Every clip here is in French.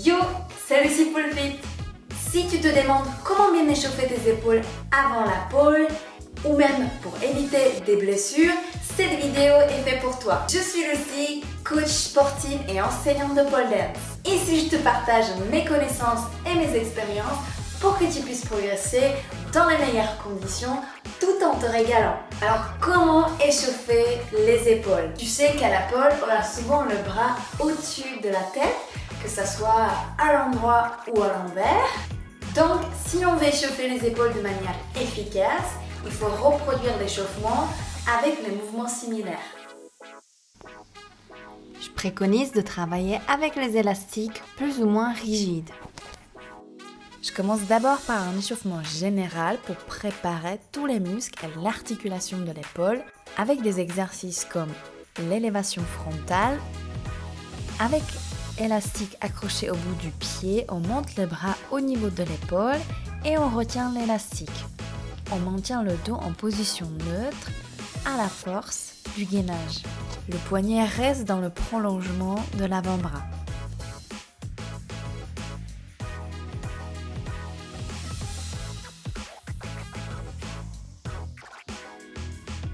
Yo, c'est Lucie Poulpit. Si tu te demandes comment bien échauffer tes épaules avant la pole ou même pour éviter des blessures, cette vidéo est faite pour toi. Je suis Lucie, coach sportive et enseignante de pole dance. Ici, je te partage mes connaissances et mes expériences pour que tu puisses progresser dans les meilleures conditions tout en te régalant. Alors, comment échauffer les épaules? Tu sais qu'à la pole, on a souvent le bras au-dessus de la tête, que ça soit à l'endroit ou à l'envers. Donc, si on veut échauffer les épaules de manière efficace, il faut reproduire l'échauffement avec les mouvements similaires. Je préconise de travailler avec les élastiques plus ou moins rigides. Je commence d'abord par un échauffement général pour préparer tous les muscles et l'articulation de l'épaule avec des exercices comme l'élévation frontale. Avec élastique accroché au bout du pied, on monte le bras au niveau de l'épaule et on retient l'élastique. On maintient le dos en position neutre à la force du gainage. Le poignet reste dans le prolongement de l'avant-bras.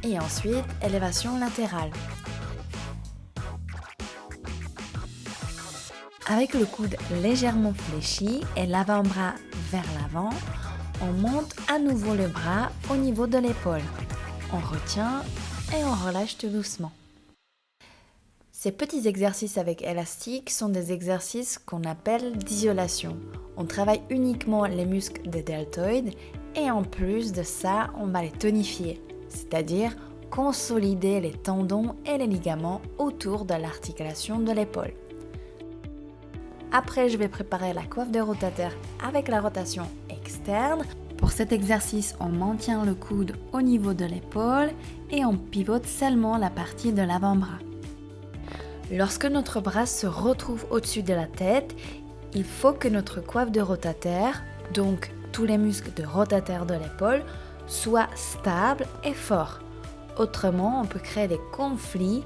Et ensuite, élévation latérale. Avec le coude légèrement fléchi et l'avant-bras vers l'avant, on monte à nouveau le bras au niveau de l'épaule. On retient et on relâche tout doucement. Ces petits exercices avec élastique sont des exercices qu'on appelle d'isolation. On travaille uniquement les muscles des deltoïdes et en plus de ça, on va les tonifier, c'est-à-dire consolider les tendons et les ligaments autour de l'articulation de l'épaule. Après, je vais préparer la coiffe de rotateur avec la rotation externe. Pour cet exercice, on maintient le coude au niveau de l'épaule et on pivote seulement la partie de l'avant-bras. Lorsque notre bras se retrouve au-dessus de la tête, il faut que notre coiffe de rotateur, donc tous les muscles de rotateur de l'épaule, soient stables et forts. Autrement, on peut créer des conflits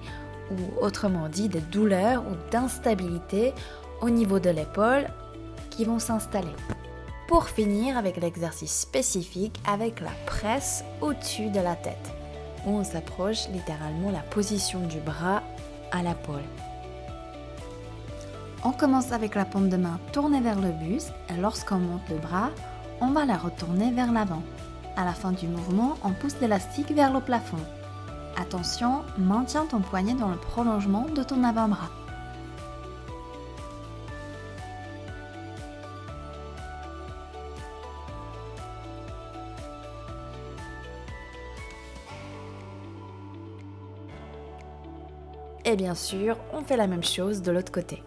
ou autrement dit des douleurs ou d'instabilité au niveau de l'épaule qui vont s'installer. Pour finir avec l'exercice spécifique avec la presse au-dessus de la tête, où on s'approche littéralement la position du bras à la pole. On commence avec la paume de main tournée vers le buste et lorsqu'on monte le bras, on va la retourner vers l'avant. À la fin du mouvement, on pousse l'élastique vers le plafond. Attention, maintiens ton poignet dans le prolongement de ton avant-bras. Et bien sûr, on fait la même chose de l'autre côté.